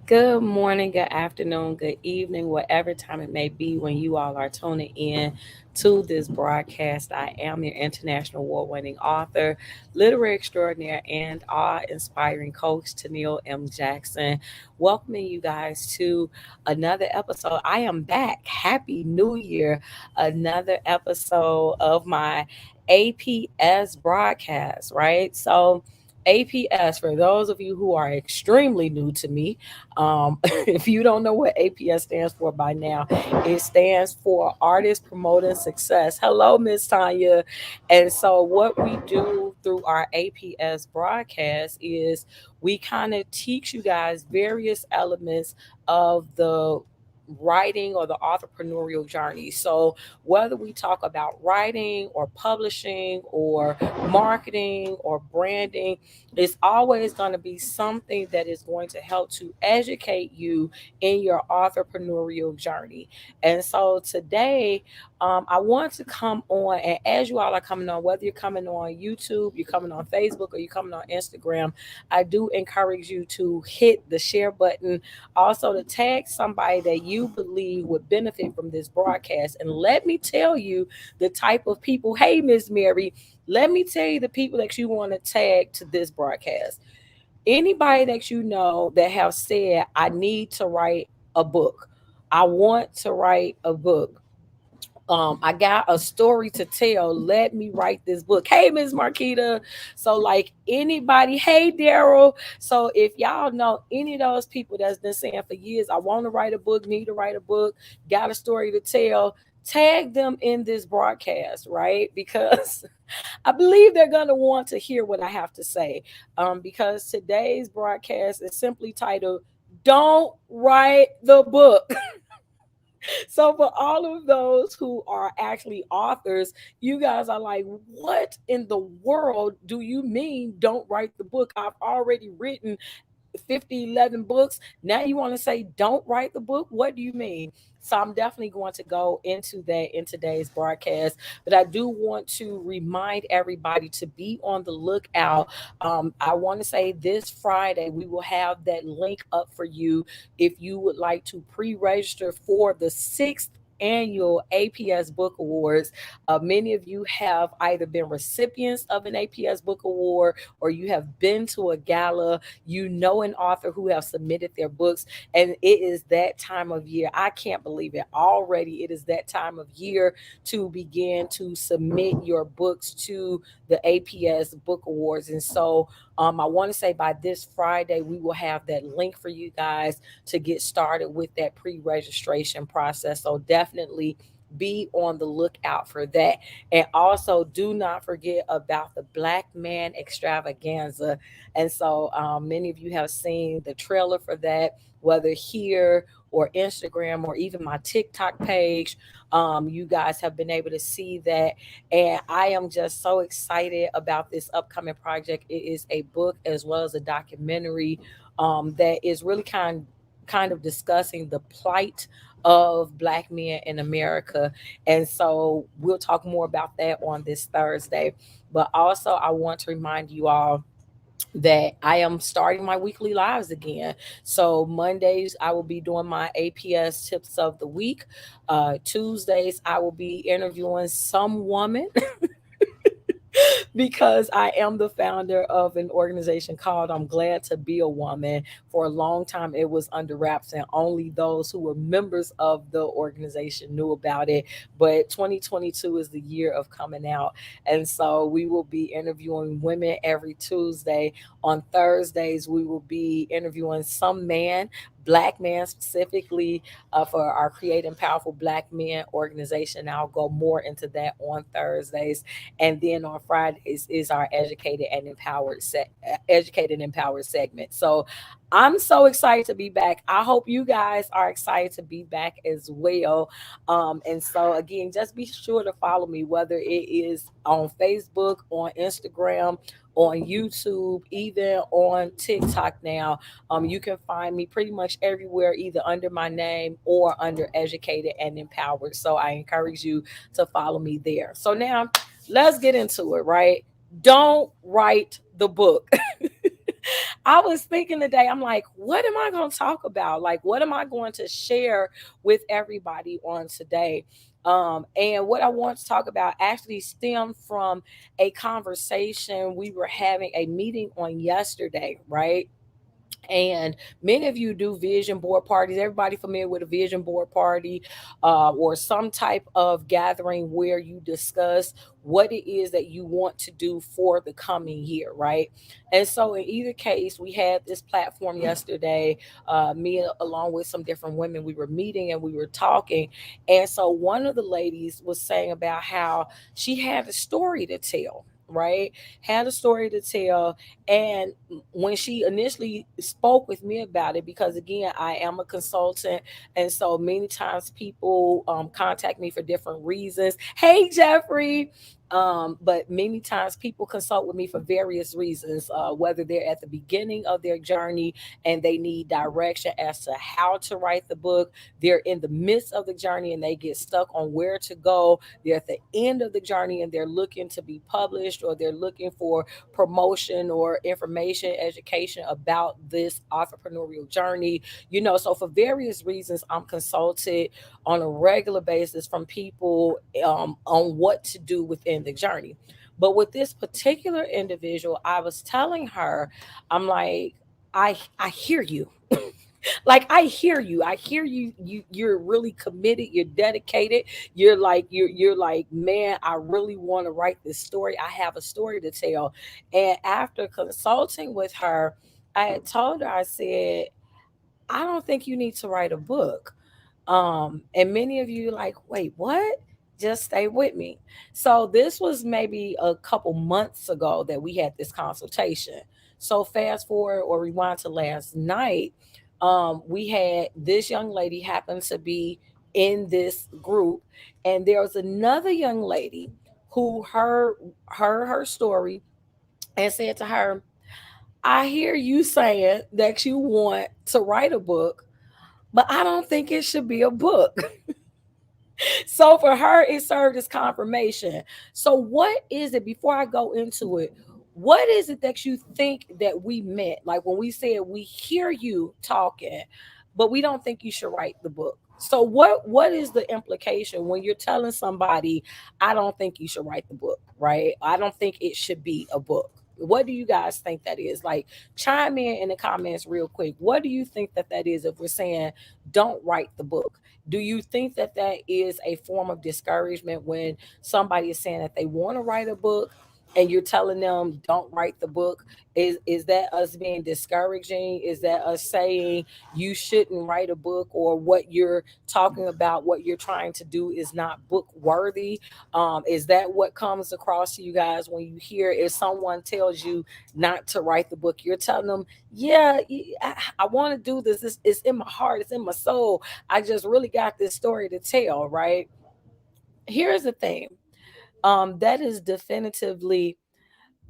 Good morning, good afternoon, good evening, whatever time it may be when you all are tuning in to this broadcast. I am your international award winning author, literary extraordinaire, and awe inspiring coach, Tennille M. Jackson. Welcoming you guys to another episode. I am back. Happy New Year. Another episode of my APS broadcast, right? So, APS, for those of you who are extremely new to me, if you don't know what APS stands for by now, it stands for Artist Promoting Success. Hello, Miss Tanya. And so, what we do through our APS broadcast is we kind of teach you guys various elements of the writing or the entrepreneurial journey. So, whether we talk about writing or publishing or marketing or branding, it's always going to be something that is going to help to educate you in your entrepreneurial journey. And so today, I want to come on, and as you all are coming on, whether you're coming on YouTube, you're coming on Facebook, or you're coming on Instagram, I do encourage you to hit the share button, also to tag somebody that you believe would benefit from this broadcast. And let me tell you the type of people. Hey, Miss Mary, let me tell you the people that you want to tag to this broadcast. Anybody that you know that have said, I need to write a book. I want to write a book. I got a story to tell. Let me write this book. Hey, Miss Marquita. So, like anybody, hey Daryl. So if y'all know any of those people that's been saying for years, I want to write a book, need to write a book, got a story to tell, tag them in this broadcast, right? Because I believe they're going to want to hear what I have to say. Because today's broadcast is simply titled, Don't Write the Book. So for all of those who are actually authors, you guys are like, what in the world do you mean don't write the book? I've already written 50, 11 books. Now you want to say don't write the book? What do you mean? So I'm definitely going to go into that in today's broadcast. But I do want to remind everybody to be on the lookout. I want to say this Friday, we will have that link up for you if you would like to pre-register for the sixth annual APS Book Awards. Many of you have either been recipients of an APS Book Award or you have been to a gala. You know an author who have submitted their books, and it is that time of year. I can't believe it already. It is that time of year to begin to submit your books to the APS Book Awards. And so I want to say by this Friday, we will have that link for you guys to get started with that pre-registration process. So definitely be on the lookout for that. And also do not forget about the Black Man Extravaganza. And so many of you have seen the trailer for that, whether here or Instagram or even my TikTok page. You guys have been able to see that. And I am just so excited about this upcoming project. It is a book as well as a documentary that is really kind of discussing the plight of Black men in America. And so we'll talk more about that on this Thursday. But also, I want to remind you all that I am starting my weekly lives again. So Mondays I will be doing my APS tips of the week. Tuesdays I will be interviewing some woman because I am the founder of an organization called I'm Glad to Be a Woman. For a long time, it was under wraps, and only those who were members of the organization knew about it. But 2022 is the year of coming out. And so we will be interviewing women every Tuesday. On Thursdays, we will be interviewing some man, Black man specifically, for our Create and Powerful Black Men organization. I'll go more into that on Thursdays. And then on Fridays is our educated and empowered segment. So I'm so excited to be back. I hope you guys are excited to be back as well. And so again, just be sure to follow me, whether it is on Facebook, on Instagram, on YouTube, even on TikTok now. You can find me pretty much everywhere, either under my name or under Educated and Empowered. So I encourage you to follow me there. So now let's get into it, right? Don't write the book. I was thinking today, I'm like, what am I going to talk about? Like, what am I going to share with everybody on today? And what I want to talk about actually stemmed from a conversation we were having, a meeting on yesterday, right? And many of you do vision board parties. Everybody familiar with a vision board party, or some type of gathering where you discuss what it is that you want to do for the coming year, right? And so in either case, we had this platform yesterday, me along with some different women, we were meeting and we were talking. And so one of the ladies was saying about how she had a story to tell, right? Had a story to tell. And when she initially spoke with me about it, because again, I am a consultant, and so many times people contact me for different reasons. Hey, Jeffrey. But many times people consult with me for various reasons, whether they're at the beginning of their journey and they need direction as to how to write the book, they're in the midst of the journey and they get stuck on where to go, they're at the end of the journey and they're looking to be published, or they're looking for promotion or information, education about this entrepreneurial journey. So for various reasons, I'm consulted on a regular basis from people on what to do within the journey. But with this particular individual, I was telling her, I'm like, I hear you. Like, I hear you. I hear you. You're really committed. You're dedicated. You're like, man, I really want to write this story. I have a story to tell. And after consulting with her, I had told her, I said, I don't think you need to write a book. And many of you like, wait, what? Just stay with me. So this was maybe a couple months ago that we had this consultation. So fast forward or rewind to last night, we had this young lady happen to be in this group, and there was another young lady who heard her story and said to her, I hear you saying that you want to write a book, but I don't think it should be a book. So for her, it served as confirmation. So what is it, before I go into it, what is it that you think that we meant? Like when we said we hear you talking, but we don't think you should write the book. So what is the implication when you're telling somebody, I don't think you should write the book, right? I don't think it should be a book. What do you guys think that is? Like, chime in the comments real quick. What do you think that that is if we're saying don't write the book? Do you think that that is a form of discouragement when somebody is saying that they want to write a book and you're telling them don't write the book? Is that us being discouraging? Is that us saying you shouldn't write a book, or what you're talking about, what you're trying to do is not book worthy? Is that what comes across to you guys when you hear, if someone tells you not to write the book, you're telling them, yeah, I want to do this. It's in my heart, it's in my soul. I just really got this story to tell, right? Here's the thing. That is definitively,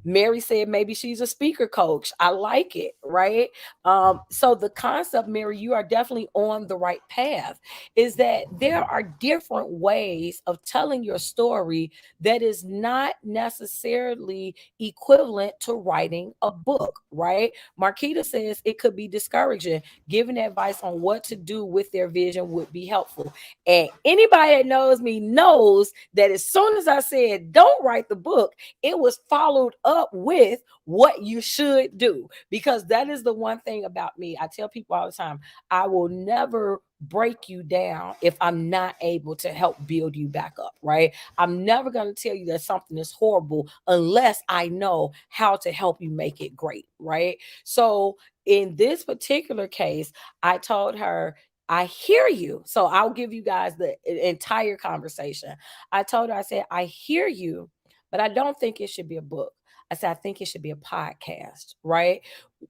Mary said maybe she's a speaker coach. I like it, right? So the concept, Mary, you are definitely on the right path. Is that there are different ways of telling your story that is not necessarily equivalent to writing a book, right? Marquita says it could be discouraging. Giving advice on what to do with their vision would be helpful. And anybody that knows me knows that as soon as I said don't write the book, it was followed up with what you should do, because that is the one thing about me. I tell people all the time, I will never break you down if I'm not able to help build you back up, right? I'm never going to tell you that something is horrible unless I know how to help you make it great, right? So in this particular case, I told her, I hear you. So I'll give you guys the entire conversation. I told her, I said, I hear you, but I don't think it should be a book. I said, I think it should be a podcast, right?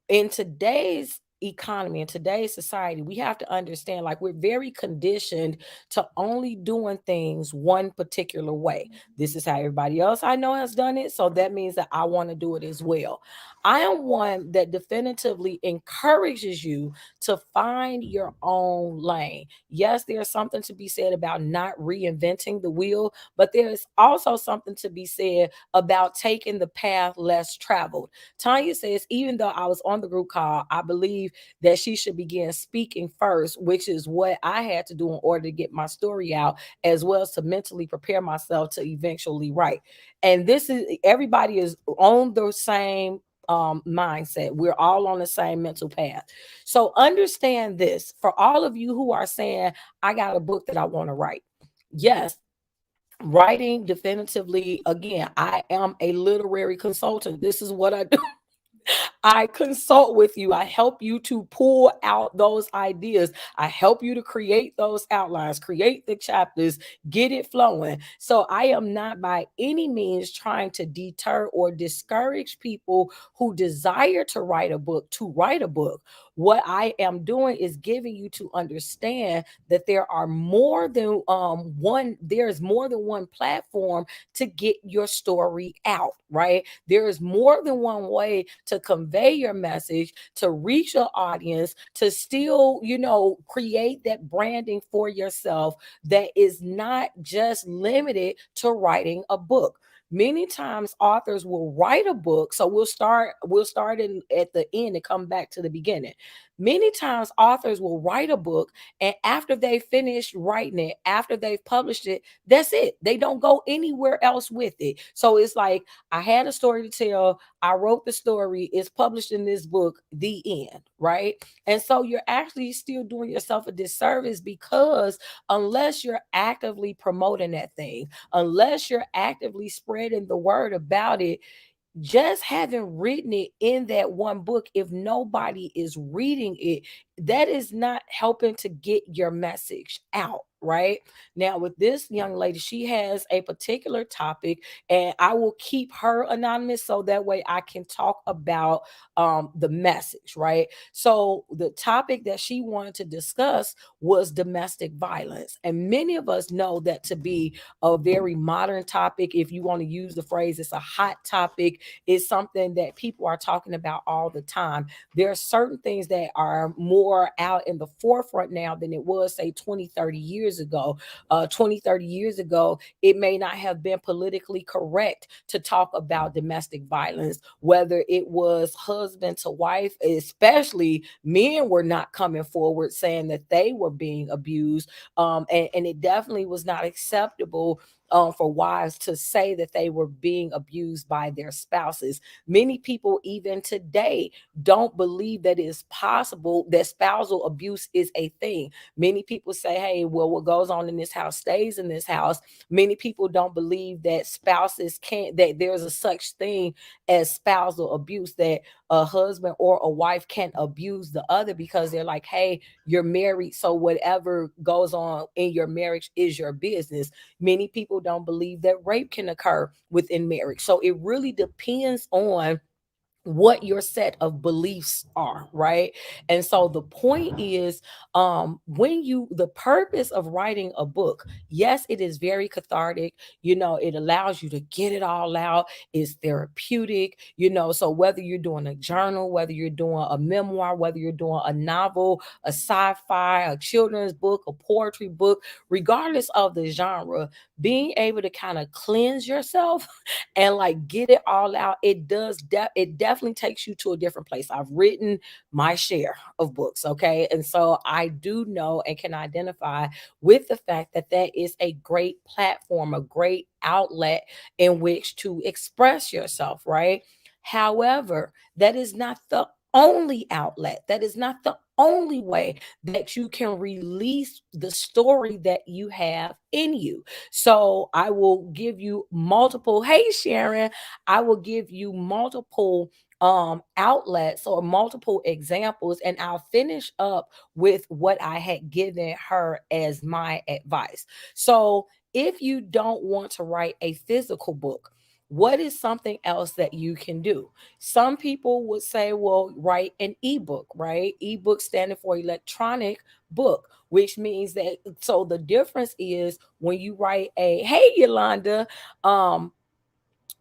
In today's economy, in today's society, we have to understand, like, we're very conditioned to only doing things one particular way. This is how everybody else I know has done it, so that means that I want to do it as well. I am one that definitively encourages you to find your own lane. Yes, there's something to be said about not reinventing the wheel, but there's also something to be said about taking the path less traveled. Tanya says, even though I was on the group call, I believe that she should begin speaking first, which is what I had to do in order to get my story out, as well as to mentally prepare myself to eventually write. And this is, everybody is on the same mindset. We're all on the same mental path. So understand this, for all of you who are saying, I got a book that I want to write. Yes, writing definitively, again, I am a literary consultant. This is what I do. I consult with you. I help you to pull out those ideas. I help you to create those outlines, create the chapters, get it flowing. So I am not by any means trying to deter or discourage people who desire to write a book to write a book. What I am doing is giving you to understand that there are more than one, there's more than one platform to get your story out, right? There is more than one way to convey your message, to reach your audience, to still, create that branding for yourself that is not just limited to writing a book. Many times authors will write a book. So we'll start in at the end and come back to the beginning. Many times authors will write a book, and after they finish writing it, after they've published it, that's it. They don't go anywhere else with it. So it's like, I had a story to tell, I wrote the story, it's published in this book, the end, right? And so you're actually still doing yourself a disservice, because unless you're actively promoting that thing, unless you're actively spreading the word about it, just having written it in that one book, if nobody is reading it, that is not helping to get your message out, right? Now, with this young lady, she has a particular topic, and I will keep her anonymous so that way I can talk about the message, right? So the topic that she wanted to discuss was domestic violence, and many of us know that to be a very modern topic. If you want to use the phrase, it's a hot topic. It's something that people are talking about all the time. There are certain things that are more out in the forefront now than it was, say, 20, 30 years ago. 20, 30 years ago, it may not have been politically correct to talk about domestic violence, whether it was husband to wife, especially men were not coming forward saying that they were being abused. And it definitely was not acceptable for wives to say that they were being abused by their spouses. Many people, even today, don't believe that it is possible that spousal abuse is a thing. Many people say, hey, well, what goes on in this house stays in this house. Many people don't believe that spouses can't, that there's a such thing as spousal abuse, that a husband or a wife can't abuse the other, because they're like, hey, you're married, so whatever goes on in your marriage is your business. Many people don't believe that rape can occur within marriage. So it really depends on what your set of beliefs are, right? And so the point is, when you, the purpose of writing a book, yes, it is very cathartic. It allows you to get it all out. It's therapeutic. So whether you're doing a journal, whether you're doing a memoir, whether you're doing a novel, a sci-fi, a children's book, a poetry book, regardless of the genre, being able to kind of cleanse yourself and like get it all out, it definitely takes you to a different place. I've written my share of books, okay? And so I do know and can identify with the fact that that is a great platform, a great outlet in which to express yourself, right? However, that is not the only outlet. That is not the only way that you can release the story that you have in you. So I will give you multiple, hey Sharon, I will give you multiple outlets or multiple examples, and I'll finish up with what I had given her as my advice. So if you don't want to write a physical book, What is something else that you can do? Some people would say, well, write an ebook, right? Ebook standing for electronic book, which means that, so the difference is when you write a, hey, Yolanda, um,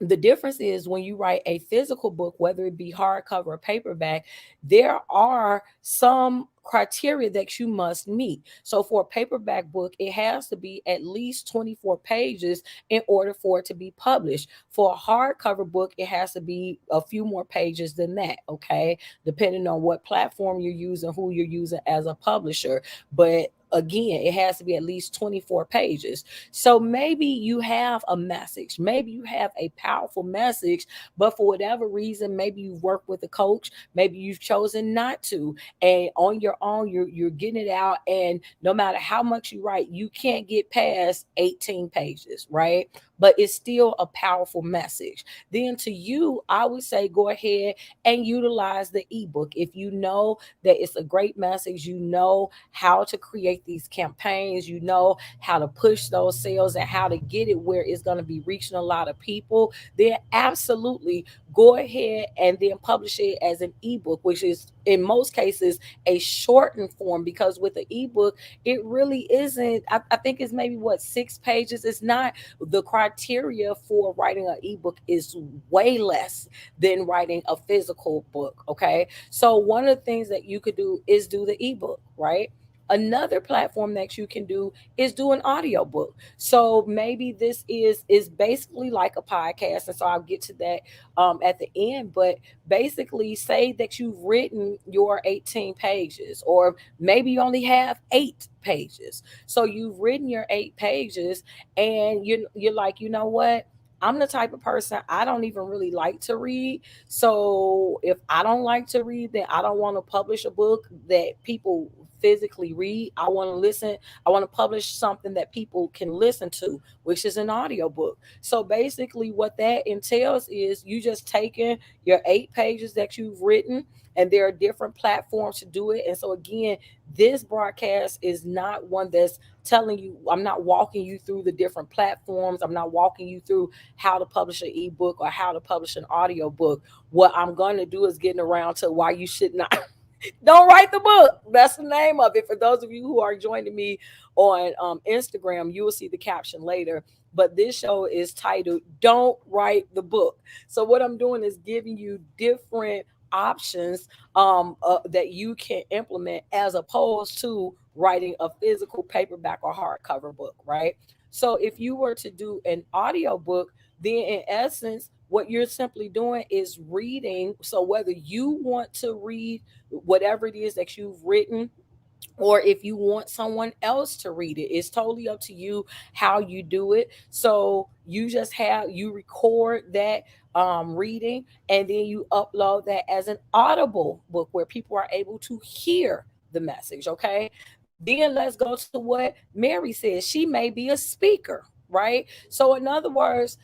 the difference is when you write a physical book, whether it be hardcover or paperback, there are some criteria that you must meet. So for a paperback book, it has to be at least 24 pages in order for it to be published. For a hardcover book, it has to be a few more pages than that, okay? Depending on what platform you're using, who you're using as a publisher. But again, it has to be at least 24 pages. So maybe you have a message, maybe you have a powerful message, but for whatever reason, maybe you've worked with a coach, maybe you've chosen not to, and on your own, you're getting it out, and no matter how much you write, you can't get past 18 pages, right? But it's still a powerful message. Then to you, I would say go ahead and utilize the ebook. If you know that it's a great message, you know how to create these campaigns, you know how to push those sales and how to get it where it's going to be reaching a lot of people, then absolutely go ahead and then publish it as an ebook, which is in most cases a shortened form, because with the ebook, it really isn't, I think it's maybe what, 6 pages. It's not, the criteria for writing an ebook is way less than writing a physical book. Okay. So one of the things that you could do is do the ebook, right? Another platform that you can do is do an audio book. So maybe this is basically like a podcast, and so I'll get to that at the end. But basically, say that you've written your 18 pages, or maybe you only have 8 pages. So you've written your 8 pages, and you're like, you know what? I'm the type of person, I don't even really like to read. So if I don't like to read, then I don't want to publish a book that people physically read. I want to listen. I want to publish something that people can listen to, which is an audio book. So basically, what that entails is you just taking your 8 pages that you've written, and there are different platforms to do it. And so again, this broadcast is not one that's telling you, I'm not walking you through the different platforms. I'm not walking you through how to publish an ebook or how to publish an audio book. What I'm going to do is getting around to why you should not don't write the book. That's the name of it. For those of you who are joining me on Instagram, you will see the caption later. But this show is titled Don't Write the Book. So, what I'm doing is giving you different options that you can implement as opposed to writing a physical paperback or hardcover book, right? So, if you were to do an audio book, then in essence, what you're simply doing is reading. So, whether you want to read whatever it is that you've written, or if you want someone else to read it, it's totally up to you how you do it. So you just have, you record that reading, and then you upload that as an audible book where people are able to hear the message. Okay, then let's go to what Mary says. She may be a speaker, right? So in other words,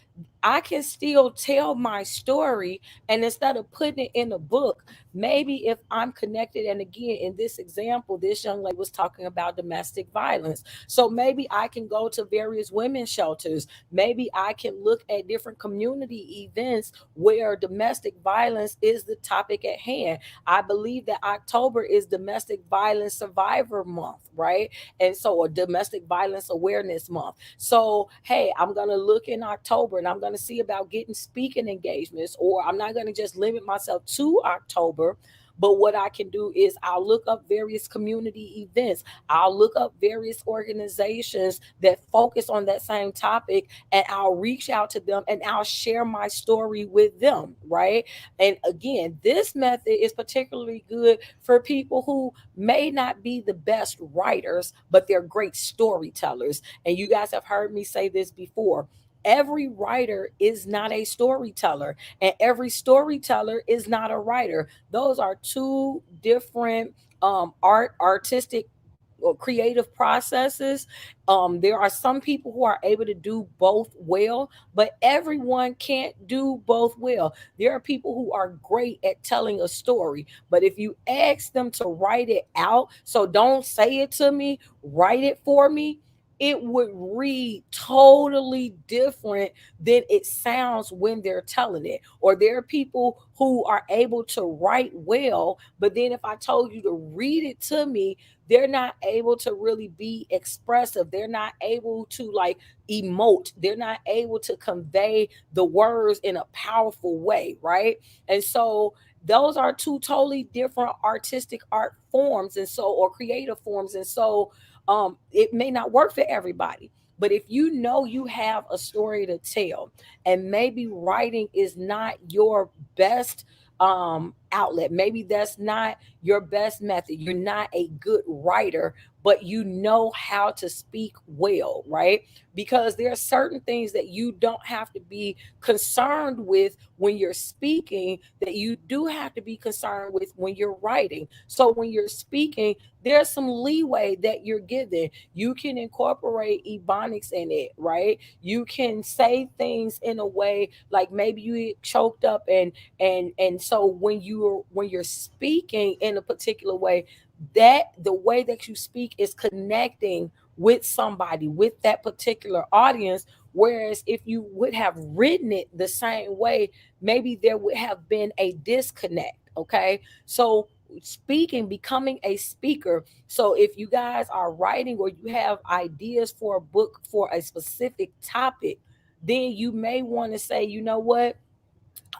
I can still tell my story, and instead of putting it in a book, maybe if I'm connected, and again, in this example, this young lady was talking about domestic violence. So maybe I can go to various women's shelters. Maybe I can look at different community events where domestic violence is the topic at hand. I believe that October is Domestic Violence Survivor Month, right? And so, or Domestic Violence Awareness Month. So, hey, I'm going to look in October, and I'm going to see about getting speaking engagements, or I'm not going to just limit myself to October. But what I can do is I'll look up various community events. I'll look up various organizations that focus on that same topic, and I'll reach out to them and I'll share my story with them, right? And again, this method is particularly good for people who may not be the best writers, but they're great storytellers. And you guys have heard me say this before. Every writer is not a storyteller, and every storyteller is not a writer. Those are two different artistic or creative processes. There are some people who are able to do both well, but everyone can't do both well. There are people who are great at telling a story, but if you ask them to write it out, so don't say it to me, write it for me, it would read totally different than it sounds when they're telling it. Or there are people who are able to write well, but then if I told you to read it to me, they're not able to really be expressive. They're not able to like emote. They're not able to convey the words in a powerful way, right? And so those are two totally different artistic art forms, and so, or creative forms. And so it may not work for everybody. But if you know you have a story to tell, and maybe writing is not your best outlet, maybe that's not your best method, you're not a good writer, but you know how to speak well, right? Because there are certain things that you don't have to be concerned with when you're speaking that you do have to be concerned with when you're writing. So when you're speaking, there's some leeway that you're given. You can incorporate ebonics in it, right? You can say things in a way like maybe you get choked up, and so when you're speaking in a particular way, that the way that you speak is connecting with somebody, with that particular audience. Whereas if you would have written it the same way, maybe there would have been a disconnect. Okay. So speaking, becoming a speaker. So if you guys are writing or you have ideas for a book for a specific topic, then you may want to say, you know what,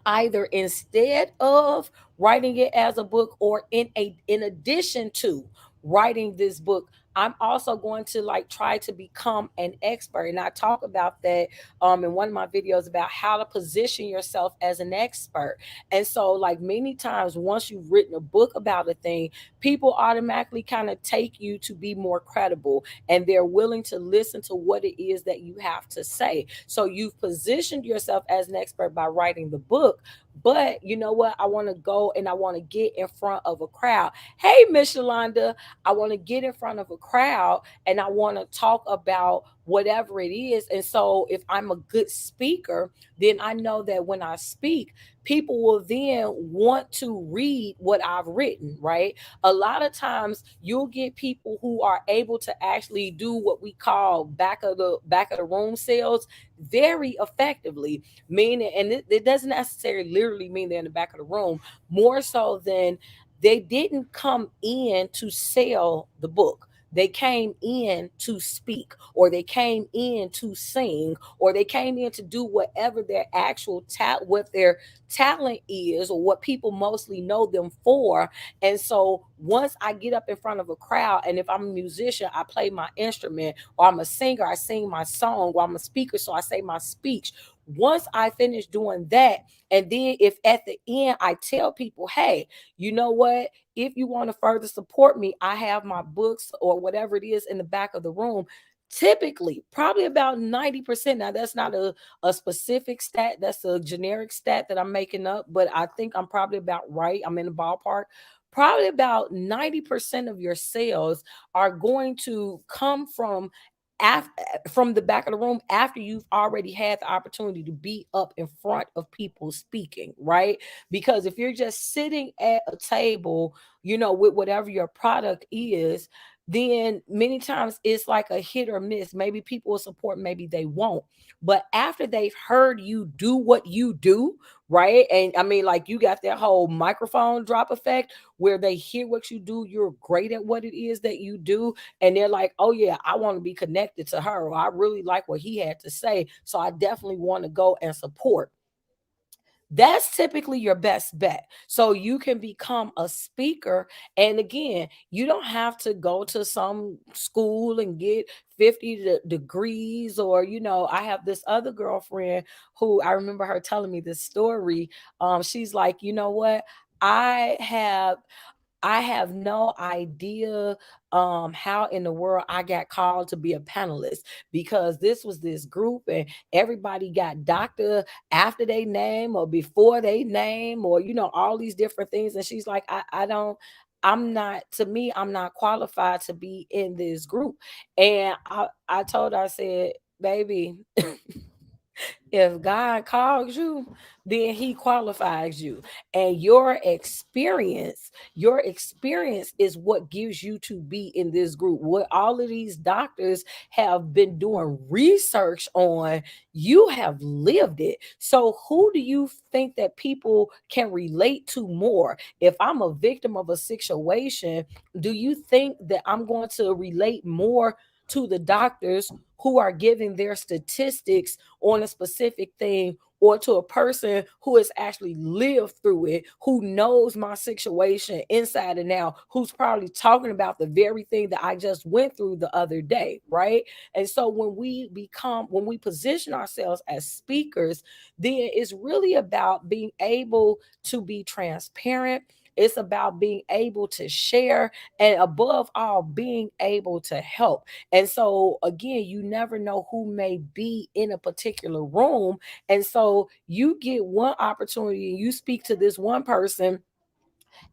either instead of writing it as a book, or in addition to writing this book, I'm also going to like try to become an expert. And I talk about that in one of my videos about how to position yourself as an expert. And so like many times once you've written a book about a thing, people automatically kind of take you to be more credible, and they're willing to listen to what it is that you have to say. So you've positioned yourself as an expert by writing the book. But you know what? I want to go and I want to get in front of a crowd. Hey, Miss Yolanda, I want to get in front of a crowd and I want to talk about whatever it is. And so if I'm a good speaker, then I know that when I speak, people will then want to read what I've written, right? A lot of times you'll get people who are able to actually do what we call back of the room sales very effectively. Meaning, and it doesn't necessarily literally mean they're in the back of the room, more so than they didn't come in to sell the book. They came in to speak, or they came in to sing, or they came in to do whatever their actual what their talent is, or what people mostly know them for. And so once I get up in front of a crowd, and if I'm a musician, I play my instrument, or I'm a singer, I sing my song, or I'm a speaker, so I say my speech. Once I finish doing that, and then if at the end I tell people, hey, you know what? If you want to further support me, I have my books or whatever it is in the back of the room. Typically, probably about 90%. Now, that's not a specific stat, that's a generic stat that I'm making up, but I think I'm probably about right. I'm in the ballpark. Probably about 90% of your sales are going to come after from the back of the room after you've already had the opportunity to be up in front of people speaking, right? Because if you're just sitting at a table, with whatever your product is, then many times it's like a hit or miss. Maybe people will support, maybe they won't. But after they've heard you do what you do, right? And I mean, like you got that whole microphone drop effect where they hear what you do, you're great at what it is that you do, and they're like, oh yeah, I want to be connected to her, or I really like what he had to say, so I definitely want to go and support. That's typically your best bet. So you can become a speaker. And again, you don't have to go to some school and get 50 degrees. Or, I have this other girlfriend who I remember her telling me this story. She's like, you know what? I have I have no idea how in the world I got called to be a panelist, because this was this group and everybody got doctor after they name or before they name, or all these different things. And she's like, I don't, I'm not, to me, I'm not qualified to be in this group. And I told her, I said, baby, If God calls you, then he qualifies you. And your experience is what gives you to be in this group. What all of these doctors have been doing research on, you have lived it. So who do you think that people can relate to more? If I'm a victim of a situation, do you think that I'm going to relate more to the doctors who are giving their statistics on a specific thing, or to a person who has actually lived through it, who knows my situation inside and out, who's probably talking about the very thing that I just went through the other day, right? And so when we position ourselves as speakers, then it's really about being able to be transparent. It's about being able to share, and above all, being able to help. And so, again, you never know who may be in a particular room. And so, you get one opportunity and you speak to this one person,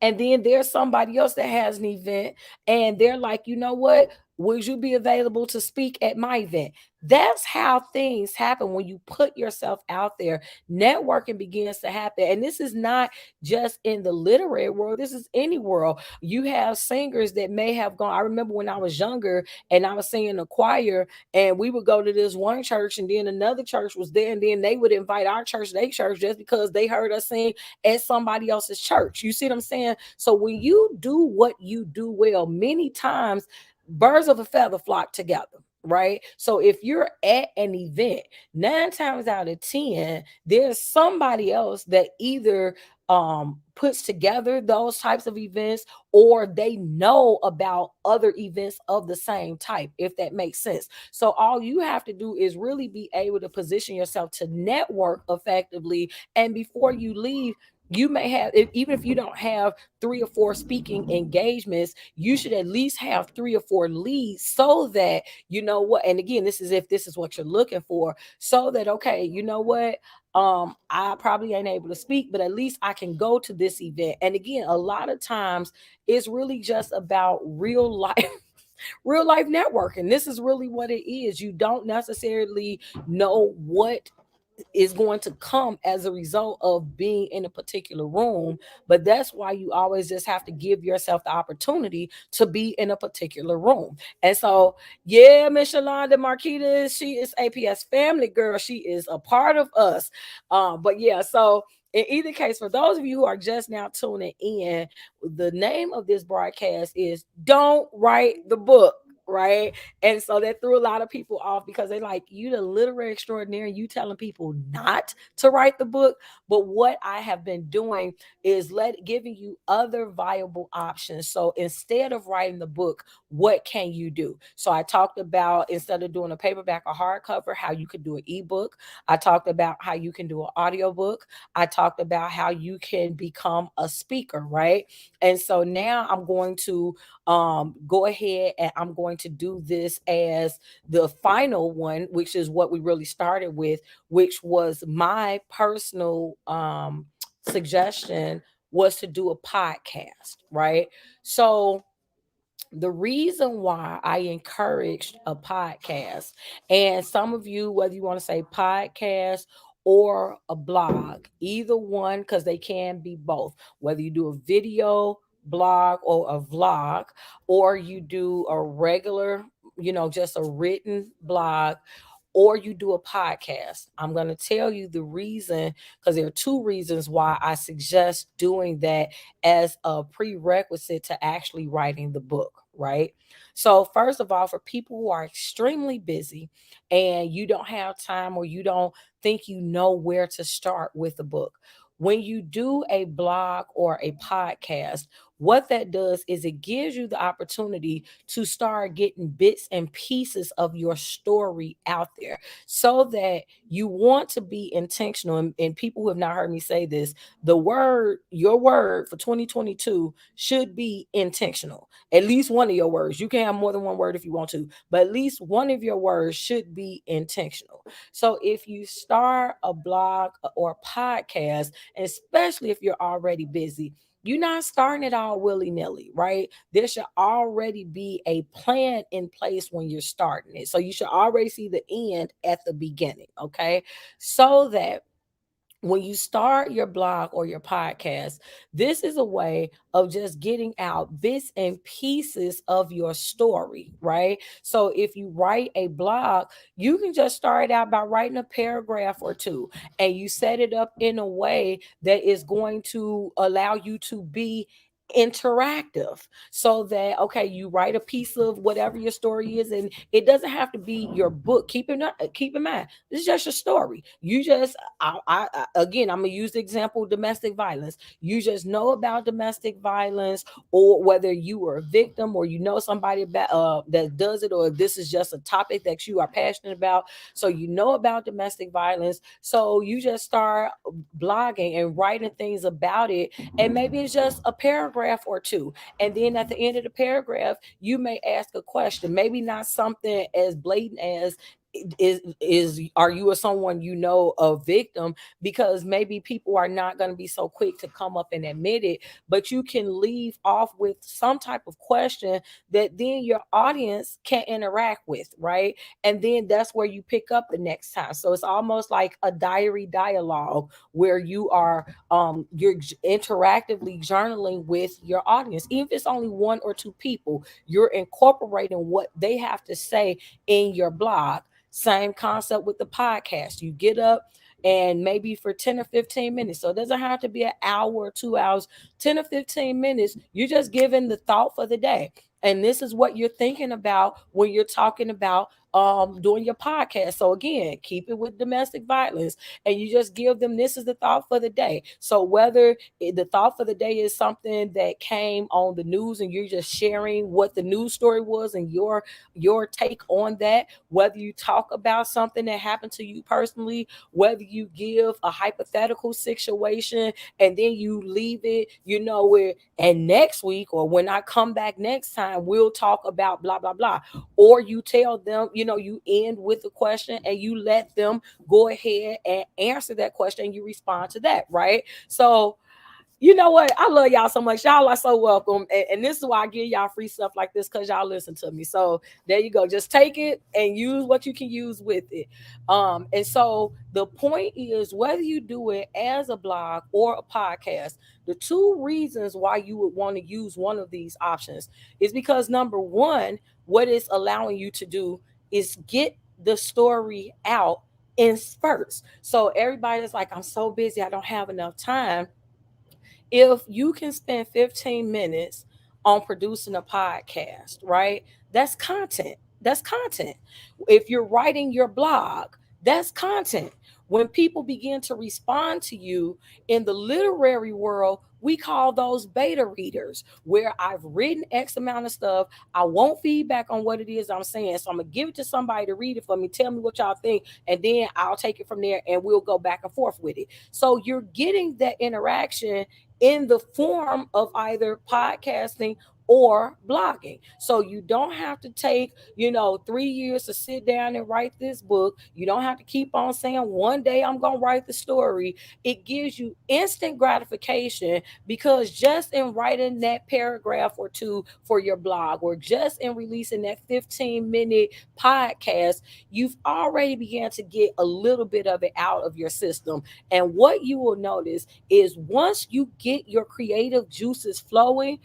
and then there's somebody else that has an event, and they're like, you know what? Would you be available to speak at my event? That's how things happen when you put yourself out there. Networking begins to happen. And this is not just in the literary world, this is any world. You have singers that may have gone. I remember when I was younger and I was singing a choir, and we would go to this one church, and then another church was there, and then they would invite our church to their church just because they heard us sing at somebody else's church. You see what I'm saying? So when you do what you do well, many times birds of a feather flock together. Right. So if you're at an event, 9 times out of 10, there's somebody else that either puts together those types of events, or they know about other events of the same type, if that makes sense. So all you have to do is really be able to position yourself to network effectively. And before you leave, you may have, even if you don't have 3 or 4 speaking engagements, you should at least have 3 or 4 leads, so that you know what. And again, this is if this is what you're looking for, so that, okay, you know what, I probably ain't able to speak, but at least I can go to this event. And again, a lot of times it's really just about real life real life networking. This is really what it is. You don't necessarily know what is going to come as a result of being in a particular room. But that's why you always just have to give yourself the opportunity to be in a particular room. And so, yeah, Miss Shalonda Marquita, she is APS family girl. She is a part of us. But yeah, so in either case, for those of you who are just now tuning in, the name of this broadcast is Don't Write the Book. Right. And so that threw a lot of people off, because they like, you the literary extraordinary, you telling people not to write the book. But what I have been doing is giving you other viable options. So instead of writing the book, what can you do? So I talked about, instead of doing a paperback or hardcover, how you could do an ebook. I talked about how you can do an audiobook. I talked about how you can become a speaker, right? And so now I'm going to go ahead and I'm going to do this as the final one, which is what we really started with, which was my personal suggestion, was to do a podcast, right? So the reason why I encouraged a podcast, and some of you, whether you want to say podcast or a blog, either one, because they can be both, whether you do a video blog or a vlog, or you do a regular, just a written blog, or you do a podcast. I'm going to tell you the reason, because there are 2 reasons why I suggest doing that as a prerequisite to actually writing the book, right? So, first of all, for people who are extremely busy and you don't have time, or you don't think you know where to start with the book, when you do a blog or a podcast, what that does is it gives you the opportunity to start getting bits and pieces of your story out there, so that you want to be intentional. And people who have not heard me say this, your word for 2022 should be intentional. At least one of your words. You can have more than one word if you want to, but at least one of your words should be intentional. So if you start a blog or a podcast, especially if you're already busy, you're not starting it all willy-nilly, right? There should already be a plan in place when you're starting it. So you should already see the end at the beginning, okay? So that when you start your blog or your podcast, this is a way of just getting out bits and pieces of your story, right? So if you write a blog, you can just start out by writing a paragraph or two, and you set it up in a way that is going to allow you to be interactive, so that okay, you write a piece of whatever your story is, and it doesn't have to be your book. Keep in mind, this is just your story. You just again, I'm gonna use the example domestic violence. You just know about domestic violence, or whether you were a victim, or you know somebody about that does it, or this is just a topic that you are passionate about. So you know about domestic violence, so you just start blogging and writing things about it, and maybe it's just a paragraph or two, and then at the end of the paragraph you may ask a question, maybe not something as blatant as is are you or someone you know a victim, because maybe people are not going to be so quick to come up and admit it, but you can leave off with some type of question that then your audience can interact with, right? And then that's where you pick up the next time. So it's almost like a diary dialogue where you are you're interactively journaling with your audience. Even if it's only one or two people, you're incorporating what they have to say in your blog. Same concept with the podcast. You get up and maybe for 10 or 15 minutes. So it doesn't have to be an hour or 2 hours, 10 or 15 minutes. You're just giving the thought for the day. And this is what you're thinking about when you're talking about doing your podcast. So again, keep it with domestic violence, and you just give them, this is the thought for the day. So whether the thought for the day is something that came on the news and you're just sharing what the news story was and your take on that, whether you talk about something that happened to you personally, whether you give a hypothetical situation and then you leave it, where, and next week or when I come back next time, we'll talk about blah, blah, blah. Or you tell them, you end with a question and you let them go ahead and answer that question and you respond to that, right? So, you know what? I love y'all so much. Y'all are so welcome. And this is why I give y'all free stuff like this, because y'all listen to me. So there you go. Just take it and use what you can use with it. And so the point is, whether you do it as a blog or a podcast, the two reasons why you would want to use one of these options is because number one, what it's allowing you to do is get the story out in spurts. So everybody's like, I'm so busy, I don't have enough time. If you can spend 15 minutes on producing a podcast, right? That's content. That's content. If you're writing your blog, that's content. When people begin to respond to you in the literary world, we call those beta readers, where I've written X amount of stuff. I want feedback on what it is I'm saying. So I'm going to give it to somebody to read it for me, tell me what y'all think, and then I'll take it from there and we'll go back and forth with it. So you're getting that interaction in the form of either podcasting or blogging. So you don't have to take, 3 years to sit down and write this book. You don't have to keep on saying one day I'm going to write the story. It gives you instant gratification, because just in writing that paragraph or two for your blog, or just in releasing that 15-minute podcast, you've already began to get a little bit of it out of your system. And what you will notice is, once you get your creative juices flowing,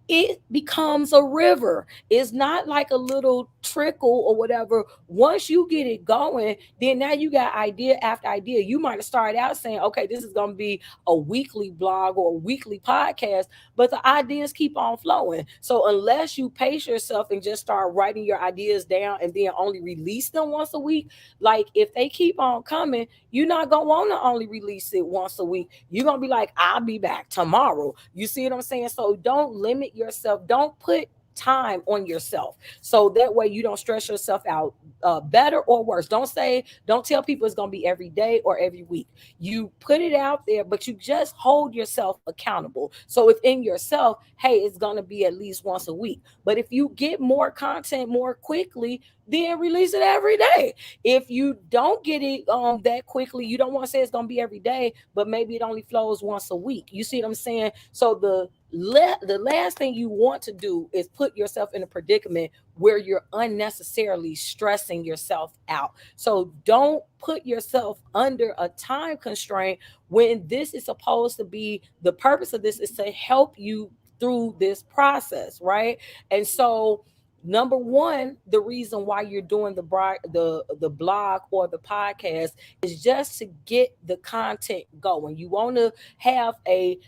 it becomes a river. It's not like a little trickle or whatever. Once you get it going, then now you got idea after idea. You might have started out saying, okay, this is going to be a weekly blog or a weekly podcast, but the ideas keep on flowing. So unless you pace yourself and just start writing your ideas down and then only release them once a week, like if they keep on coming, you're not going to want to only release it once a week. You're going to be like, I'll be back tomorrow. You see what I'm saying? So don't limit yourself. Don't put time on yourself, so that way you don't stress yourself out, better or worse. Don't tell people it's going to be every day or every week. You put it out there, but you just hold yourself accountable. So within yourself, hey, it's going to be at least once a week. But if you get more content more quickly, then release it every day. If you don't get it that quickly, you don't want to say it's gonna be every day, but maybe it only flows once a week. You see what I'm saying? So the last thing you want to do is put yourself in a predicament where you're unnecessarily stressing yourself out. So don't put yourself under a time constraint when this is supposed to be, the purpose of this is to help you through this process, right? And so number one, the reason why you're doing the blog or the podcast is just to get the content going. You want to have a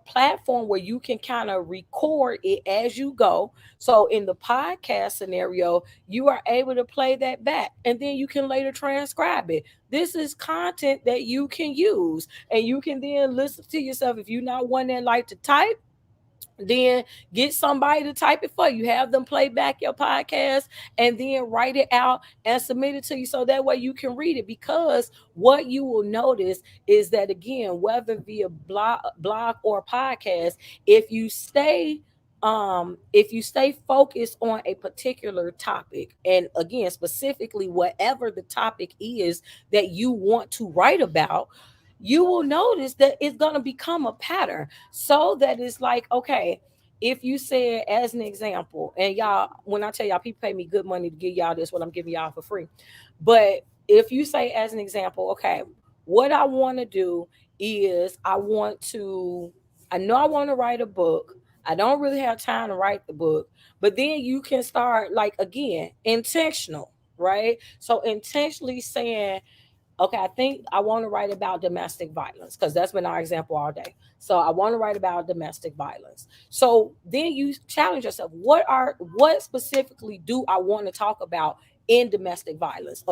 platform where you can kind of record it as you go. So in the podcast scenario, you are able to play that back and then you can later transcribe it. This is content that you can use and you can then listen to yourself. If you're not one that like to type, then get somebody to type it for you. Have them play back your podcast and then write it out and submit it to you so that way you can read it. Because what you will notice is that, again, whether via blog or podcast, if you stay focused on a particular topic, and again, specifically whatever the topic is that you want to write about, you will notice that it's going to become a pattern. So that it's like, okay, if you said, as an example, and y'all, when I tell y'all, people pay me good money to give y'all this, what I'm giving y'all for free. But if you say, as an example, okay, what I want to do is I know I want to write a book. I don't really have time to write the book, but then you can start, like, again, intentional, right? So intentionally saying, okay, I think I want to write about domestic violence because that's been our example all day. So I want to write about domestic violence. So then you challenge yourself. What specifically do I want to talk about domestic violence,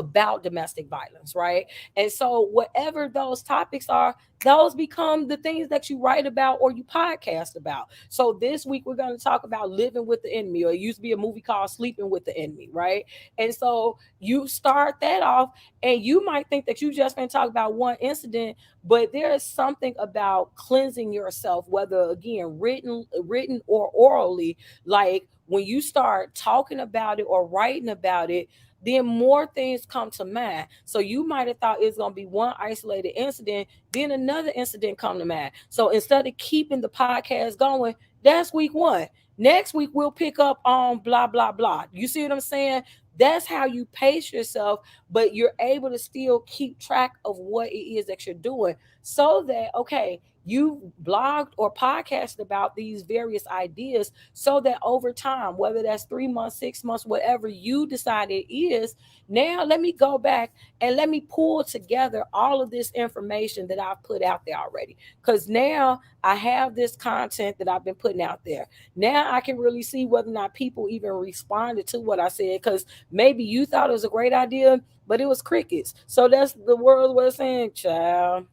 right? And so whatever those topics are, those become the things that you write about or you podcast about. So this week we're going to talk about living with the enemy, or it used to be a movie called Sleeping with the Enemy, right? And so you start that off, and you might think that you just been talking about one incident, but there is something about cleansing yourself, whether, again, written or orally. Like when you start talking about it or writing about it, then more things come to mind. So you might have thought it's going to be one isolated incident, then another incident come to mind. So instead of keeping the podcast going, that's week one. Next week we'll pick up on blah blah blah. You see what I'm saying? That's how you pace yourself, but you're able to still keep track of what it is that you're doing, so that, okay, you blogged or podcasted about these various ideas, so that over time, whether that's 3 months, 6 months, whatever you decide it is, now let me go back and let me pull together all of this information that I've put out there already. Because now I have this content that I've been putting out there. Now I can really see whether or not people even responded to what I said. Because maybe you thought it was a great idea, but it was crickets. So that's the world was saying, child,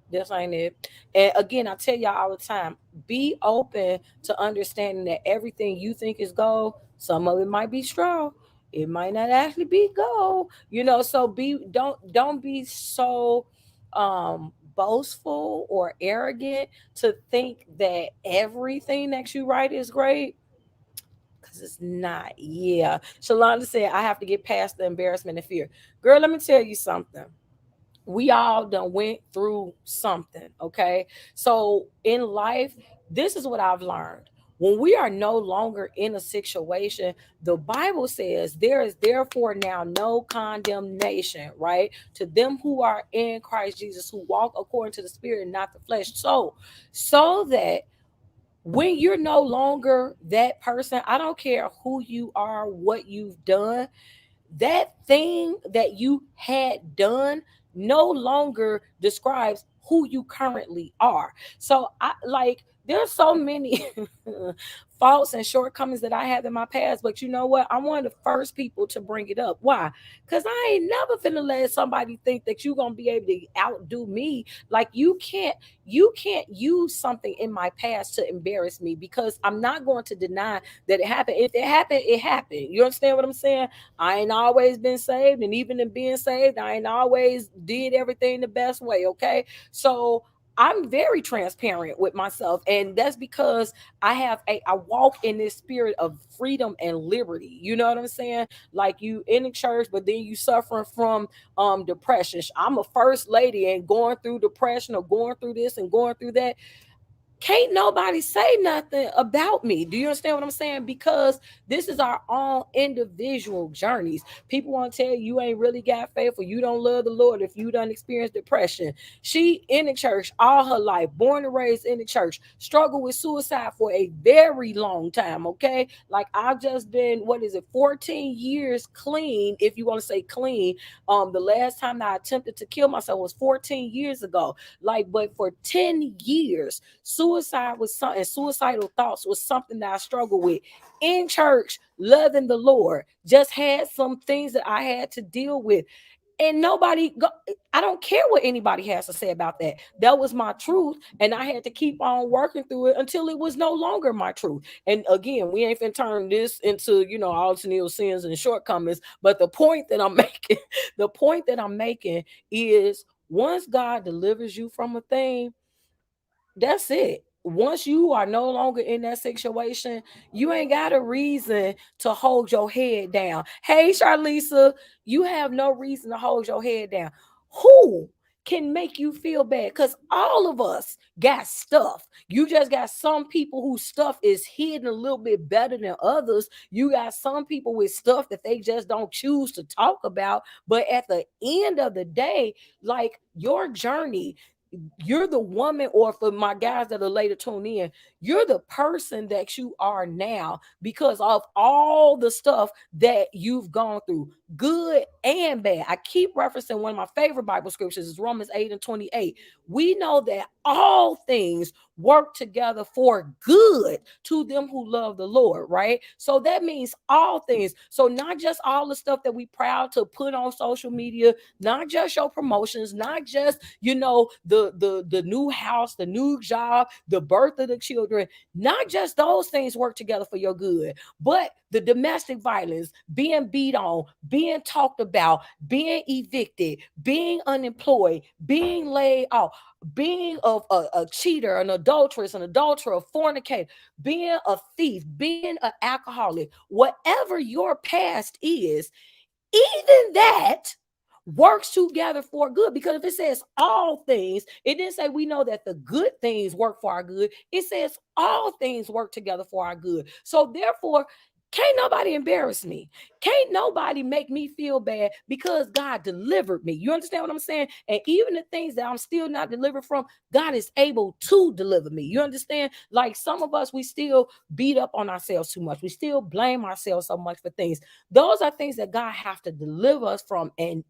this ain't it. And again, I tell y'all all the time, be open to understanding that everything you think is gold, some of it might be straw. It might not actually be gold. So don't be so boastful or arrogant to think that everything that you write is great, because it's not. Yeah. Shalonda said, I have to get past the embarrassment and fear. Girl, let me tell you something. We all done went through something, okay? So in life, this is what I've learned. When we are no longer in a situation, the Bible says there is therefore now no condemnation, right? To them who are in Christ Jesus, who walk according to the Spirit and not the flesh. So that when you're no longer that person, I don't care who you are, what you've done, that thing that you had done no longer describes who you currently are. So I like there's so many faults and shortcomings that I have in my past, but you know what? I'm one of the first people to bring it up. Why? Because I ain't never finna let somebody think that you're gonna be able to outdo me. Like you can't use something in my past to embarrass me, because I'm not going to deny that it happened. If it happened, it happened. You understand what I'm saying? I ain't always been saved, and even in being saved, I ain't always did everything the best way. Okay, so I'm very transparent with myself, and that's because I walk in this spirit of freedom and liberty. You know what I'm saying? Like, you in the church, but then you suffering from depression. I'm a first lady and going through depression or going through this and going through that. Can't nobody say nothing about me. Do you understand what I'm saying? Because this is our own individual journeys. People want to tell you you ain't really got faith or you don't love the Lord if you done experienced depression. She in the church all her life, born and raised in the church, struggled with suicide for a very long time. Okay. Like, I've just been, what is it, 14 years clean, if you want to say clean. The last time that I attempted to kill myself was 14 years ago. Like, but for 10 years, suicide was something, suicidal thoughts was something that I struggled with in church, loving the Lord. Just had some things that I had to deal with. And I don't care what anybody has to say about that. That was my truth. And I had to keep on working through it until it was no longer my truth. And again, we ain't finna turn this into, all Tennille's sins and shortcomings. But the point that I'm making, the point that I'm making is, once God delivers you from a thing, that's it. Once you are no longer in that situation, you ain't got a reason to hold your head down. Hey, Charlisa, you have no reason to hold your head down. Who can make you feel bad? Because all of us got stuff. You just got some people whose stuff is hidden a little bit better than others. You got some people with stuff that they just don't choose to talk about. But at the end of the day, like, your journey, you're the woman, or for my guys that are later tune in, you're the person that you are now because of all the stuff that you've gone through, good and bad. I keep referencing one of my favorite Bible scriptures is Romans 8 and 28. We know that all things work together for good to them who love the Lord, right? So that means all things. So not just all the stuff that we proud to put on social media, not just your promotions, not just, the new house, the new job, the birth of the children, not just those things work together for your good, but the domestic violence, being beat on, being talked about, being evicted, being unemployed, being laid off, being a cheater, an adulteress, an adulterer, a fornicator, being a thief, being an alcoholic, whatever your past is, even that works together for good. Because if it says all things, it didn't say we know that the good things work for our good. It says all things work together for our good. So therefore, can't nobody embarrass me. Can't nobody make me feel bad because God delivered me. You understand what I'm saying? And even the things that I'm still not delivered from, God is able to deliver me. You understand? Like, some of us, we still beat up on ourselves too much. We still blame ourselves so much for things. Those are things that God have to deliver us from and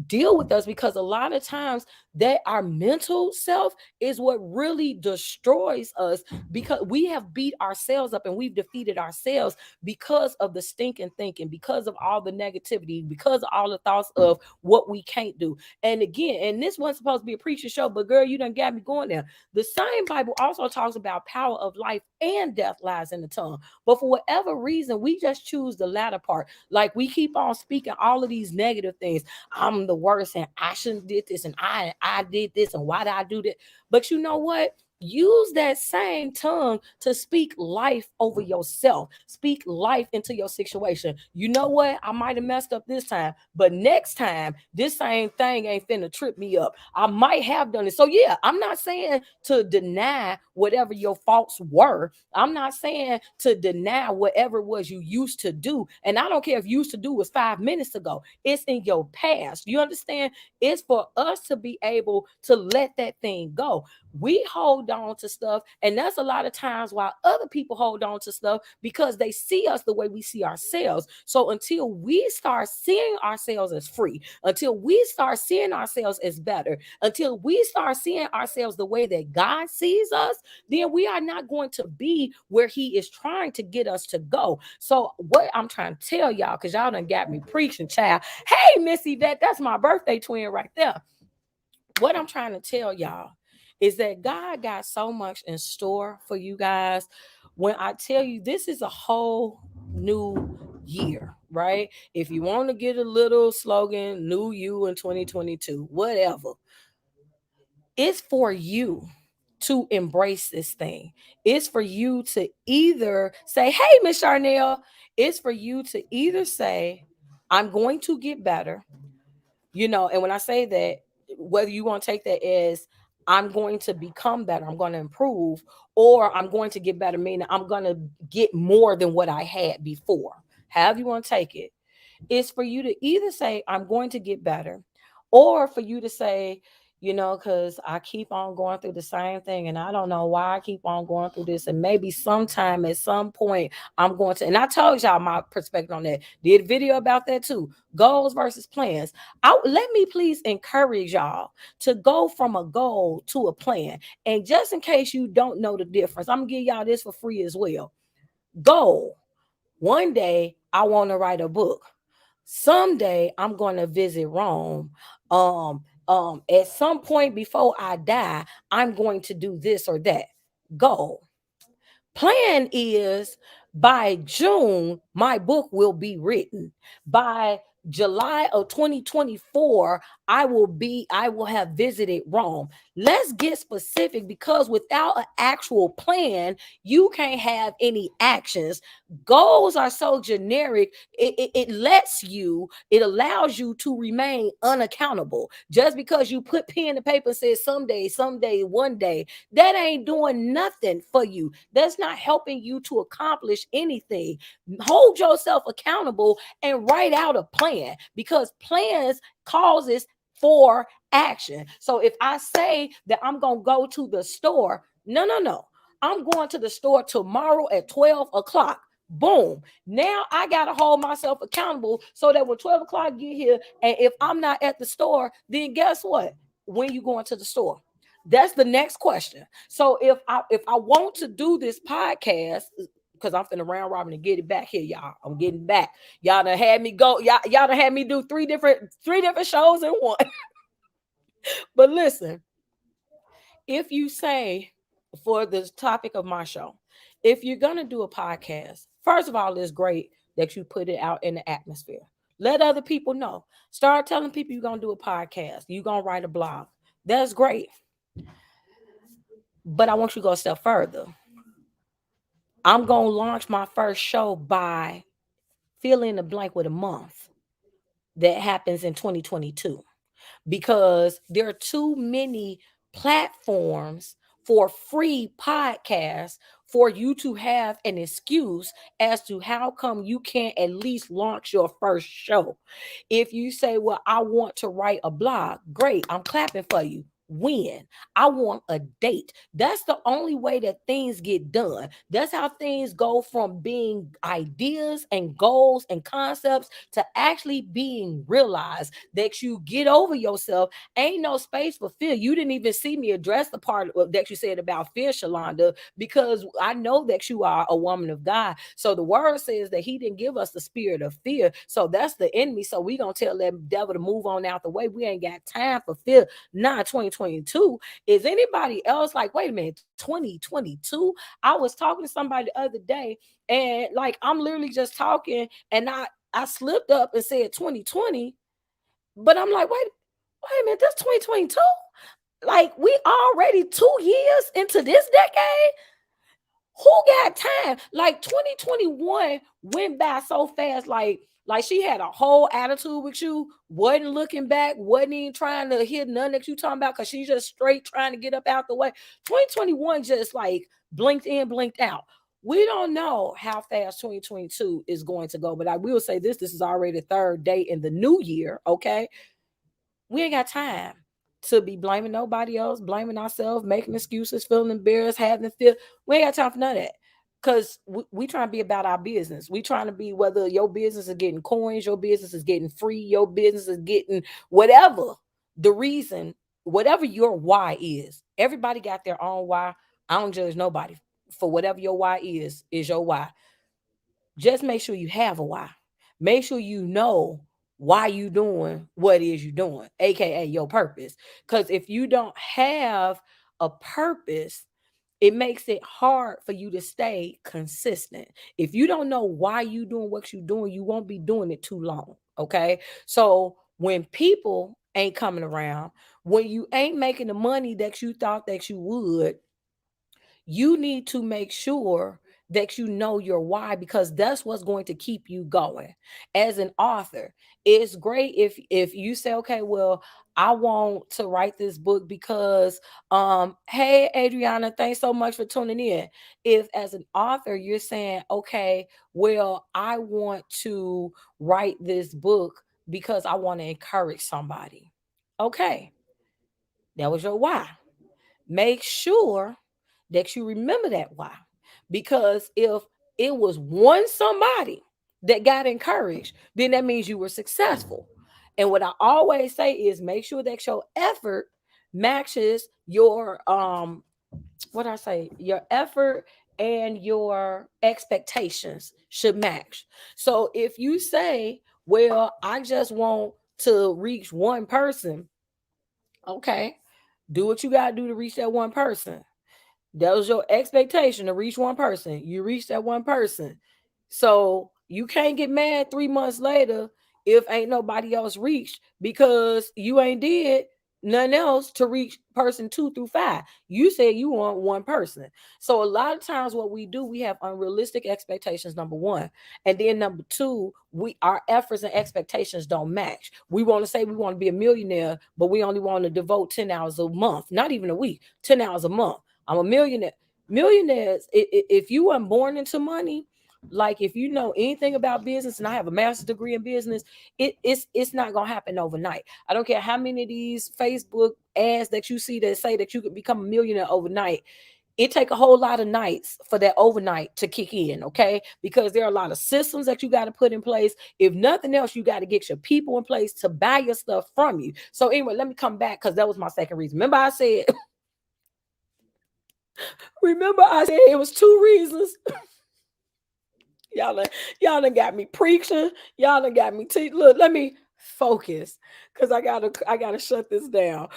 deal with us, because a lot of times that our mental self is what really destroys us, because we have beat ourselves up and we've defeated ourselves because of the stinking thinking, because of all the negativity, because of all the thoughts of what we can't do. And again, and this wasn't supposed to be a preacher show, but girl, you done got me going there. The same Bible also talks about power of life and death lies in the tongue. But for whatever reason, we just choose the latter part. Like, we keep on speaking all of these negative things. I'm the worst, and I shouldn't did this, and I did this, and why did I do that? But you know what? Use that same tongue to speak life over yourself. Speak life into your situation. You know what? I might have messed up this time, but next time, this same thing ain't finna trip me up. I might have done it. So, yeah, I'm not saying to deny whatever your faults were. I'm not saying to deny whatever it was you used to do. And I don't care if used to do was 5 minutes ago. It's in your past. You understand? It's for us to be able to let that thing go. We hold on to stuff, and that's a lot of times why other people hold on to stuff, because they see us the way we see ourselves. So until we start seeing ourselves as free, until we start seeing ourselves as better, until we start seeing ourselves the way that God sees us, then we are not going to be where He is trying to get us to go. So what I'm trying to tell y'all, because y'all done got me preaching, child. Hey, Missy, that's my birthday twin right there. What I'm trying to tell y'all is that God got so much in store for you guys. When I tell you, this is a whole new year, right? If you want to get a little slogan, new you in 2022, whatever. It's for you to embrace this thing. It's for you to either say, hey, Miss Charnel, it's for you to either say, I'm going to get better, and when I say that, whether you want to take that as I'm going to become better, I'm going to improve, or I'm going to get better, meaning I'm going to get more than what I had before. However you want to take it, is for you to either say, I'm going to get better, or for you to say, because I keep on going through the same thing and I don't know why I keep on going through this. And maybe sometime at some point I'm going to, and I told y'all my perspective on that. Did a video about that too. Goals versus plans. Let me please encourage y'all to go from a goal to a plan. And just in case you don't know the difference, I'm gonna give y'all this for free as well. Goal. One day I want to write a book. Someday I'm going to visit Rome. At some point before I die, I'm going to do this or that. Goal. Plan is by June, my book will be written. By July of 2024, I will have visited Rome. Let's get specific, because without an actual plan, you can't have any actions. Goals are so generic, it allows you to remain unaccountable. Just because you put pen to paper and say someday, one day, that ain't doing nothing for you. That's not helping you to accomplish anything. Hold yourself accountable and write out a plan, because plans causes for action. So if I say that I'm going to go to the store, no. I'm going to the store tomorrow at 12 o'clock. Boom. Now I got to hold myself accountable so that when 12 o'clock get here, and if I'm not at the store, then guess what? When you going to the store? That's the next question. So if I want to do this podcast, because I'm finna round robin and get it back here, y'all. I'm getting back. Y'all done had me go. Y'all done had me do three different shows in one. But listen, if you say, for the topic of my show, if you're gonna do a podcast, first of all, it's great that you put it out in the atmosphere. Let other people know. Start telling people you're gonna do a podcast. You're gonna write a blog. That's great. But I want you to go a step further. I'm gonna launch my first show by fill in the blank with a month that happens in 2022, because there are too many platforms for free podcasts for you to have an excuse as to how come you can't at least launch your first show. If you say, well, I want to write a blog, great, I'm clapping for you. When? I want a date. That's the only way that things get done. That's how things go from being ideas and goals and concepts to actually being realized. That you get over yourself. Ain't no space for fear. You didn't even see me address the part that you said about fear, Shalonda, because I know that you are a woman of God. So the word says that he didn't give us the spirit of fear. So that's the enemy. So we gonna tell that devil to move on out the way. We ain't got time for fear. Nah, 2022. Is anybody else like, wait a minute, 2022? I was talking to somebody the other day, and like I'm literally just talking, and I slipped up and said 2020, but I'm like, wait a minute, that's 2022. Like we already 2 years into this decade. Who got time? Like 2021 went by so fast. Like she had a whole attitude with you, wasn't looking back, wasn't even trying to hit none that you talking about, because she's just straight trying to get up out the way. 2021 just like blinked in, blinked out. We don't know how fast 2022 is going to go, but I will say this is already the third day in the new year, okay? We ain't got time to be blaming nobody else, blaming ourselves, making excuses, feeling embarrassed, having feel. We ain't got time for none of that. Because we trying to be about our business. We trying to be, whether your business is getting coins, your business is getting free, your business is getting whatever the reason, whatever your why is. Everybody got their own why. I don't judge nobody for whatever your why is your why. Just make sure you have a why. Make sure you know why you doing what it is you doing, aka your purpose. Because if you don't have a purpose, it makes it hard for you to stay consistent. If you don't know why you doing what you're doing, you won't be doing it too long. Okay. So when people ain't coming around, when you ain't making the money that you thought that you would, you need to make sure that you know your why, because that's what's going to keep you going. As an author, it's great if you say, okay, well, I want to write this book because hey Adriana, thanks so much for tuning in. If as an author you're saying, okay, well, I want to write this book because I want to encourage somebody. Okay, that was your why. Make sure that you remember that why. Because if it was one somebody that got encouraged, then that means you were successful. And what I always say is make sure that your effort matches your what I say, your effort and your expectations should match. So if you say, well, I just want to reach one person, okay, do what you got to do to reach that one person. That was your expectation, to reach one person. You reached that one person. So you can't get mad 3 months later if ain't nobody else reached, because you ain't did nothing else to reach person 2 through 5. You said you want one person. So a lot of times what we do, we have unrealistic expectations, number one. And then number two, we our efforts and expectations don't match. We want to say we want to be a millionaire, but we only want to devote 10 hours a month, not even a week, 10 hours a month. I'm a millionaire. Millionaires, if you weren't born into money, like if you know anything about business, and I have a master's degree in business, it's not gonna happen overnight. I don't care how many of these Facebook ads that you see that say that you could become a millionaire overnight. It take a whole lot of nights for that overnight to kick in, okay? Because there are a lot of systems that you got to put in place. If nothing else, you got to get your people in place to buy your stuff from you. So anyway, let me come back because that was my second reason. Remember I said Remember, I said it was two reasons. y'all, done, y'all done got me preaching. Y'all done got me. Look, let me focus because I gotta shut this down.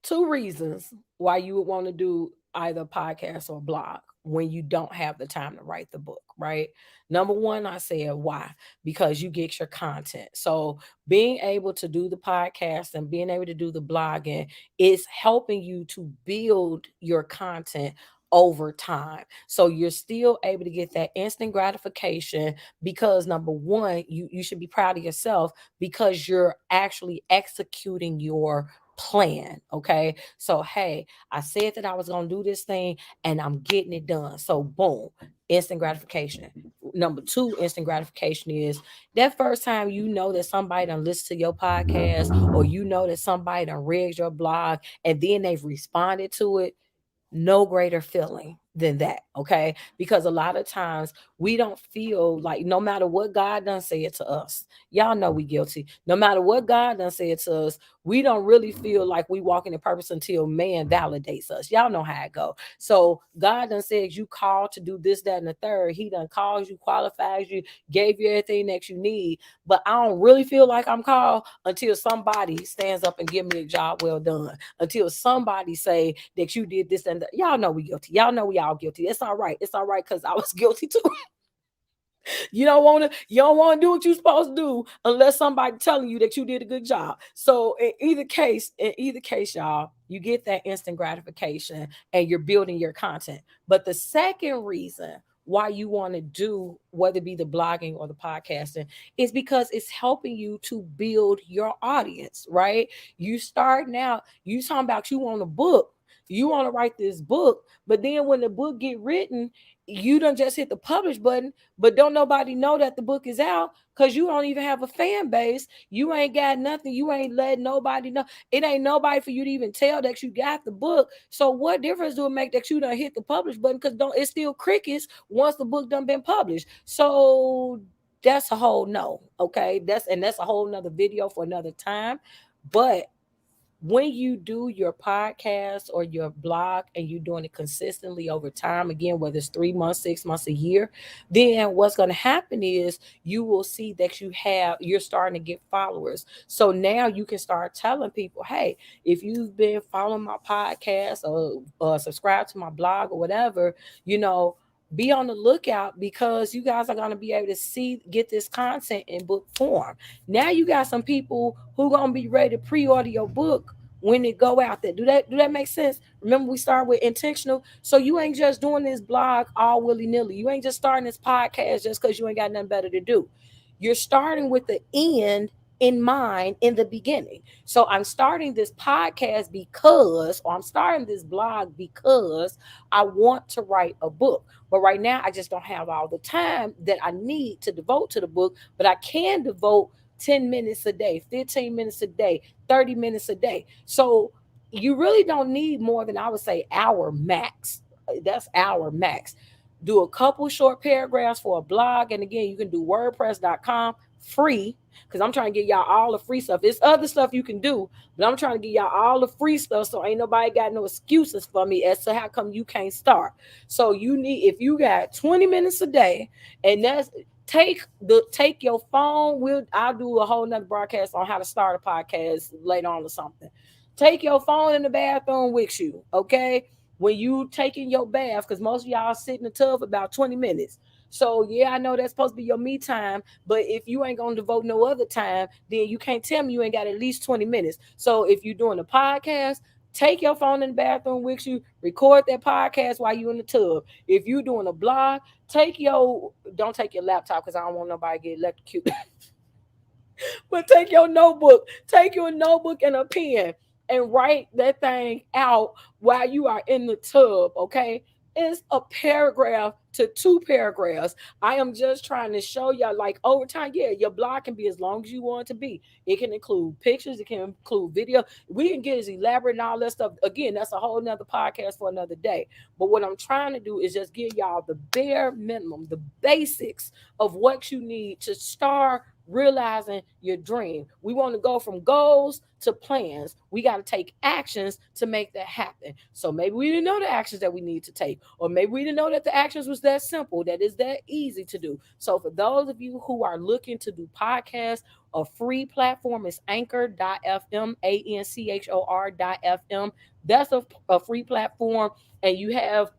Two reasons why you would want to do either a podcast or a blog when you don't have the time to write the book, right? Number one, I said why? Because you get your content. So being able to do the podcast and being able to do the blogging is helping you to build your content over time. So you're still able to get that instant gratification because number one, you should be proud of yourself because you're actually executing your plan. Okay. So, hey, I said that I was going to do this thing and I'm getting it done. So, boom, instant gratification. Number two, instant gratification is that first time you know that somebody done listened to your podcast or you know that somebody done read your blog and then they've responded to it. No greater feeling than that, okay? Because a lot of times we don't feel like no matter what God done said to us, y'all know we guilty. No matter what God done said to us, we don't really feel like we walking in purpose until man validates us. Y'all know how it go. So God done said you called to do this, that, and the third. He done calls you, qualifies you, gave you everything that you need. But I don't really feel like I'm called until somebody stands up and give me a job well done. Until somebody say that you did this and that. Y'all know we guilty. Y'all know we all guilty. It's all right. It's all right because I was guilty too. You don't want to do what you're supposed to do unless somebody telling you that you did a good job. So in either case, y'all, you get that instant gratification and you're building your content. But the second reason why you want to do whether it be the blogging or the podcasting is because it's helping you to build your audience, right? You start now, you talking about you want a book, you want to write this book, but then when the book get written, you don't just hit the publish button, but don't nobody know that the book is out because you don't even have a fan base. You ain't got nothing. You ain't letting nobody know. It ain't nobody for you to even tell that you got the book. So what difference do it make that you done hit the publish button? Because don't it's still crickets once the book done been published. So that's a whole no. Okay. That's a whole nother video for another time. But when you do your podcast or your blog and you're doing it consistently over time, again, whether it's 3 months, 6 months, a year, then what's going to happen is you will see that you're starting to get followers. So now you can start telling people, hey, if you've been following my podcast or subscribe to my blog or whatever, you know, be on the lookout because you guys are going to be able to get this content in book form. Now you got some people who going to be ready to pre-order your book when it go out there. Do that make sense? Remember we started with intentional. So you ain't just doing this blog all willy-nilly. You ain't just starting this podcast just because you ain't got nothing better to do. You're starting with the end in mind in the beginning. So I'm starting this podcast because, or I'm starting this blog because I want to write a book. But right now, I just don't have all the time that I need to devote to the book, but I can devote 10 minutes a day, 15 minutes a day, 30 minutes a day. So you really don't need more than, I would say, hour max. That's hour max. Do a couple short paragraphs for a blog. And again, you can do wordpress.com free because I'm trying to get y'all all the free stuff. It's other stuff you can do, but I'm trying to get y'all all the free stuff so ain't nobody got no excuses for me as to how come you can't start. So you need, if you got 20 minutes a day, and that's take your phone. I'll do a whole nother broadcast on how to start a podcast later on or something. Take your phone in the bathroom with you, okay? When you taking your bath, because most of y'all sit in the tub for about 20 minutes. So yeah, I know that's supposed to be your me time, but if you ain't gonna devote no other time, then you can't tell me you ain't got at least 20 minutes. So if you're doing a podcast, take your phone in the bathroom with you, record that podcast while you in the tub. If you doing a blog, don't take your laptop because I don't want nobody to get electrocuted. But take your notebook and a pen and write that thing out while you are in the tub, okay? It's a paragraph to two paragraphs. I am just trying to show y'all, like, over time, yeah, your blog can be as long as you want it to be. It can include pictures, it can include video. We can get as elaborate and all that stuff. Again, that's a whole nother podcast for another day. But what I'm trying to do is just give y'all the bare minimum, the basics of what you need to start realizing your dream. We want to go from goals to plans. We got to take actions to make that happen. So maybe we didn't know the actions that we need to take, or maybe we didn't know that the actions was that simple, that is that easy to do. So for those of you who are looking to do podcasts, a free platform is anchor.fm, anchor.fm. That's a free platform, and you have,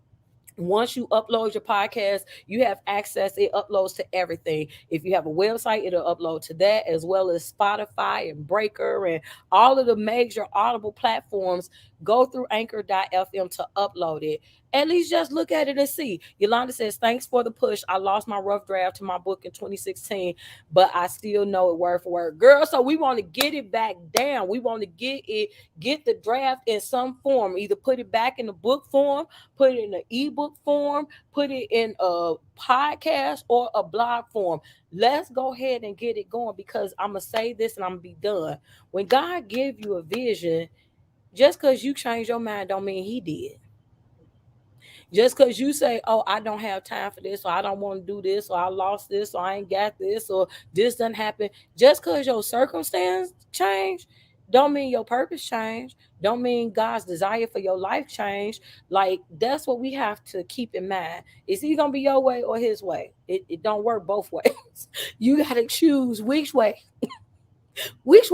once you upload your podcast, you have access. It uploads to everything. If you have a website, it'll upload to that, as well as Spotify and Breaker and all of the major audible platforms. Go through anchor.fm to upload it. At least just look at it and see. Yolanda says, thanks for the push. I lost my rough draft to my book in 2016, but I still know it word for word. Girl, so we want to get it back down. We want to get the draft in some form. Either put it back in the book form, put it in an ebook form, put it in a podcast or a blog form. Let's go ahead and get it going, because I'm going to say this and I'm going to be done. When God give you a vision, just because you change your mind don't mean he did. Just because you say, oh, I don't have time for this, or I don't want to do this, or I lost this, or I ain't got this, or this doesn't happen. Just because your circumstance change don't mean your purpose change. Don't mean God's desire for your life change. Like, that's what we have to keep in mind. Is he gonna be your way or his way? It don't work both ways. You gotta choose which way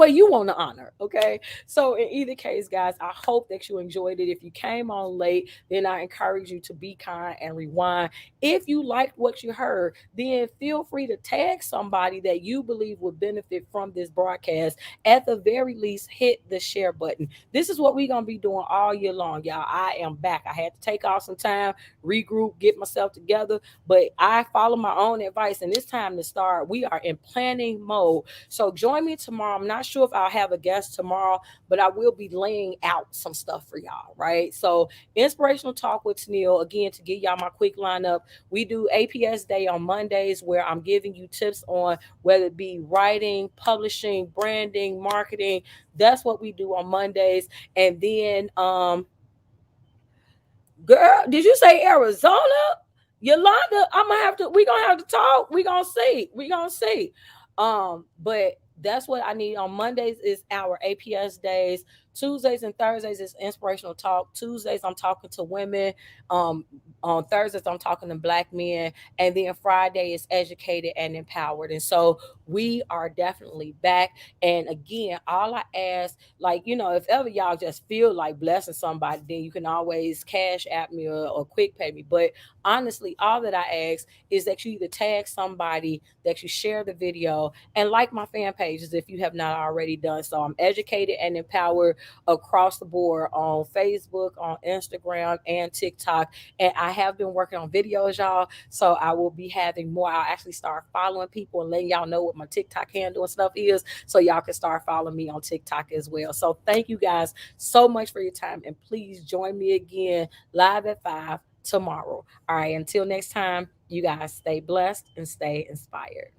you want to honor. Okay. So in either case, guys, I hope that you enjoyed it. If you came on late, then I encourage you to be kind and rewind. If you liked what you heard, then feel free to tag somebody that you believe would benefit from this broadcast. At the very least, hit the share button. This is what we're gonna be doing all year long, y'all. I am back. I had to take off some time, regroup, get myself together, but I follow my own advice, and it's time to start. We are in planning mode. So join me tomorrow. I'm not sure if I'll have a guest tomorrow, but I will be laying out some stuff for y'all, right? So inspirational talk with Tennille. Again, to give y'all my quick lineup, we do APS Day on Mondays, where I'm giving you tips on whether it be writing, publishing, branding, marketing. That's what we do on Mondays. And then girl, did you say Arizona? Yolanda, we gonna have to talk. We gonna see. We gonna see. But that's what I need on Mondays is our APS days Tuesdays and Thursdays is inspirational talk. Tuesdays I'm talking to women. Um, on Thursdays I'm talking to black men, and then Friday is educated and empowered. And so we are definitely back. And again, all I ask, like, if ever y'all just feel like blessing somebody, then you can always cash at me, or quick pay me. But honestly, all that I ask is that you either tag somebody, that you share the video, and like my fan pages if you have not already done so. I'm educated and empowered across the board on Facebook, on Instagram, and TikTok. And I have been working on videos, y'all. So I will be having more. I'll actually start following people and letting y'all know what my TikTok handle and stuff is, so y'all can start following me on TikTok as well. So thank you guys so much for your time, and please join me again live at 5 tomorrow. All right, until next time, you guys stay blessed and stay inspired.